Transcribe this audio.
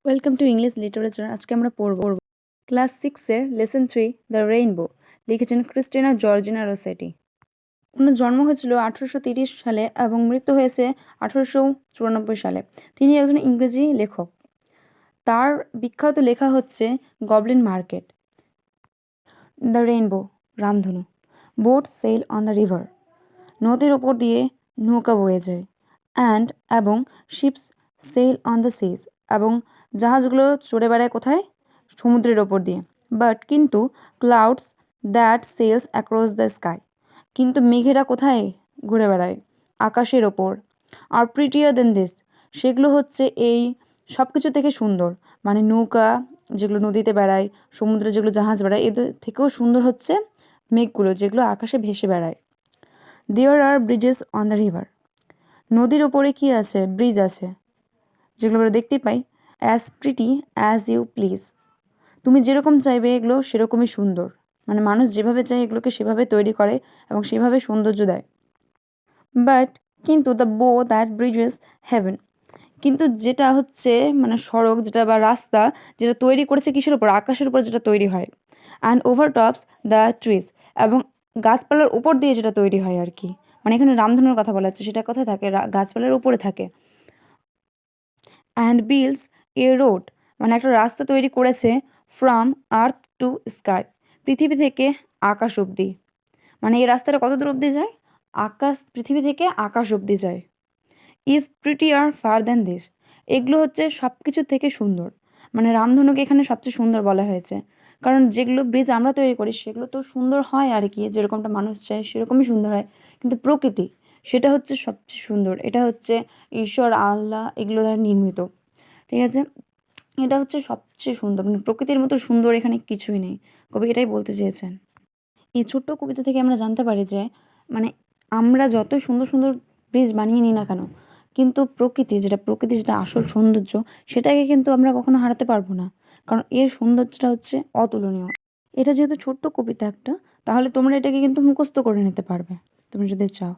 Welcome to English literature. আজকে আমরা পড়ব ক্লাস 6-এর লেসন 3 দ্য রেইনবো। লিখেছেন ক্রিস্টিনা জর্জিনা রসেটি। ওনার জন্ম হয়েছিল 1830 সালে এবং মৃত্যু হয়েছে 1894 সালে। তিনি একজন ইংরেজি লেখক। তার বিখ্যাত লেখা হচ্ছে গবলিন মার্কেট, দ্য রেইনবো, রামধনু, boat sail on the river, নদীর ওপর দিয়ে নৌকা বয়ে যায়, এবং ships sail on the seas, এবং জাহাজগুলো চড়ে বেড়ায় কোথায়? সমুদ্রের ওপর দিয়ে। কিন্তু clouds that sails across the sky, কিন্তু মেঘেরা কোথায় ঘুরে বেড়ায়? আকাশের ওপর। আর প্রিটিয়ার দেন দিস, সেগুলো হচ্ছে এই সব কিছু থেকে সুন্দর, মানে নৌকা যেগুলো নদীতে বেড়ায়, সমুদ্রে যেগুলো জাহাজ বেড়ায়, এদের থেকেও সুন্দর হচ্ছে মেঘগুলো যেগুলো আকাশে ভেসে বেড়ায়। There are bridges on the river, নদীর ওপরে কি আছে? ব্রিজ আছে, যেগুলো আমরা দেখতে পাই। As pretty as you please, তুমি যেরকম চাইবে এগুলো সেরকমই সুন্দর, মানে মানুষ যেভাবে চায় এগুলোকে সেভাবে তৈরি করে এবং সেভাবে সৌন্দর্য দেয়। কিন্তু দ্য বো দ্যাট ব্রিজেস হেভেন, কিন্তু যেটা হচ্ছে মানে সড়ক যেটা বা রাস্তা যেটা তৈরি করেছে কিসের উপর? আকাশের উপর যেটা তৈরি হয়। অ্যান্ড ওভারটপস দ্য ট্রিজ, এবং গাছপালার উপর দিয়ে যেটা তৈরি হয় আর কি, মানে এখানে রামধনুর কথা বলা যাচ্ছে, সেটা কোথায় থাকে? গাছপালার উপরে থাকে। অ্যান্ড বিল্ডস এ রোড, মানে একটা রাস্তা তৈরি করেছে। ফ্রম আর্থ টু স্কাই, পৃথিবী থেকে আকাশ অবধি, মানে এই রাস্তাটা কত দূর অবধি যায়? পৃথিবী থেকে আকাশ অবধি যায়। Is prettier far than this, এগুলো হচ্ছে সব কিছু থেকে সুন্দর, মানে রামধনুকে এখানে সবচেয়ে সুন্দর বলা হয়েছে। কারণ যেগুলো ব্রিজ আমরা তৈরি করি সেগুলো তো সুন্দর হয় আর কি, যেরকমটা মানুষ চায় সেরকমই সুন্দর হয়, কিন্তু প্রকৃতি সেটা হচ্ছে সবচেয়ে সুন্দর। এটা হচ্ছে ঈশ্বর, আল্লাহ এগুলো দ্বারা নির্মিত, ঠিক আছে? এটা হচ্ছে সবচেয়ে সুন্দর, মানে প্রকৃতির মতো সুন্দর এখানে কিছুই নেই। কবি এটাই বলতে চেয়েছেন। এই ছোট্ট কবিতা থেকে আমরা জানতে পারি যে মানে আমরা যত সুন্দর সুন্দর ব্রিজ বানিয়ে নিই না কেন, কিন্তু প্রকৃতি যেটা আসল সৌন্দর্য, সেটাকে কিন্তু আমরা কখনো হারাতে পারবো না, কারণ এর সৌন্দর্যটা হচ্ছে অতুলনীয়। এটা যেহেতু ছোট্ট কবিতা একটা, তাহলে তোমরা এটাকে কিন্তু মুখস্থ করে নিতে পারবে তুমি যদি চাও।